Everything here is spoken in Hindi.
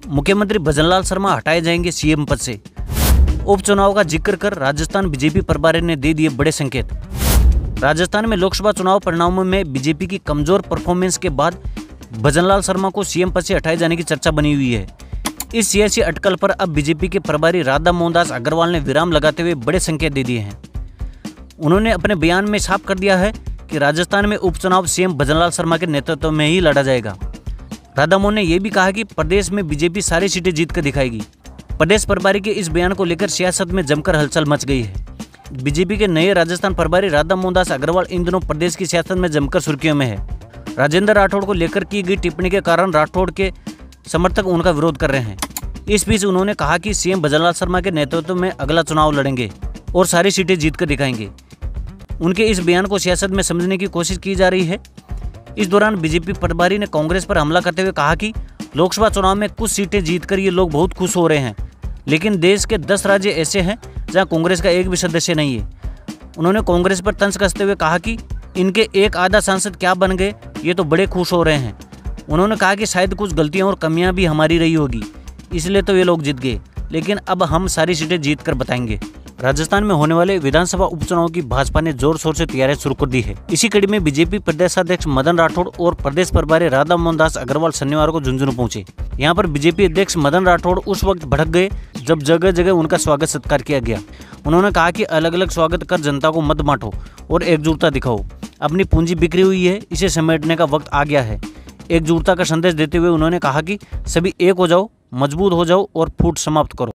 मुख्यमंत्री भजनलाल शर्मा हटाए जाएंगे सीएम पद से। उपचुनाव का जिक्र कर राजस्थान बीजेपी प्रभारी ने दे दिए बड़े संकेत। राजस्थान में लोकसभा चुनाव परिणामों में बीजेपी की कमजोर परफॉर्मेंस के बाद भजनलाल शर्मा को सीएम पद से हटाए जाने की चर्चा बनी हुई है। इस सियासी अटकल पर अब बीजेपी के प्रभारी राधा मोहनदास अग्रवाल ने विराम लगाते हुए बड़े संकेत दे दिए हैं। उन्होंने अपने बयान में साफ कर दिया है कि राजस्थान में उपचुनाव सीएम भजनलाल शर्मा के नेतृत्व में ही लड़ा जाएगा। राधा मोहन ने यह भी कहा कि प्रदेश में बीजेपी सारी सीटें जीत कर दिखाएगी। प्रदेश प्रभारी के इस बयान को लेकर सियासत में जमकर हलचल मच गई है। बीजेपी के नए राजस्थान प्रभारी राधा मोहनदास अग्रवाल इन दिनों प्रदेश की सियासत में जमकर सुर्खियों में है। राजेंद्र राठौड़ को लेकर की गई टिप्पणी के कारण राठौड़ के समर्थक उनका विरोध कर रहे हैं। इस बीच उन्होंने कहा कि सीएम भजनलाल शर्मा के नेतृत्व में अगला चुनाव लड़ेंगे और सारी सीटें जीत कर दिखाएंगे। उनके इस बयान को सियासत में समझने की कोशिश की जा रही है। इस दौरान बीजेपी प्रभारी ने कांग्रेस पर हमला करते हुए कहा कि लोकसभा चुनाव में कुछ सीटें जीतकर ये लोग बहुत खुश हो रहे हैं, लेकिन देश के 10 राज्य ऐसे हैं जहां कांग्रेस का एक भी सदस्य नहीं है। उन्होंने कांग्रेस पर तंज कसते हुए कहा कि इनके एक आधा सांसद क्या बन गए, ये तो बड़े खुश हो रहे हैं। उन्होंने कहा कि शायद कुछ गलतियां और कमियां भी हमारी रही होगी, इसलिए तो ये लोग जीत गए, लेकिन अब हम सारी सीटें जीत कर बताएंगे। राजस्थान में होने वाले विधानसभा उपचुनाव की भाजपा ने जोर शोर से तैयारियां शुरू कर दी है। इसी कड़ी में बीजेपी प्रदेशाध्यक्ष मदन राठौड़ और प्रदेश प्रभारी राधा मोहनदास अग्रवाल शनिवार को झुंझुनू पहुंचे। यहां पर बीजेपी अध्यक्ष मदन राठौड़ उस वक्त भड़क गए जब जगह जगह उनका स्वागत सत्कार किया गया। उन्होंने कहा कि अलग अलग स्वागत कर जनता को मत बांटो और एकजुटता दिखाओ। अपनी पूंजी बिखरी हुई है, इसे समेटने का वक्त आ गया है। एकजुटता का संदेश देते हुए उन्होंने कहा कि सभी एक हो जाओ, मजबूत हो जाओ और फूट समाप्त करो।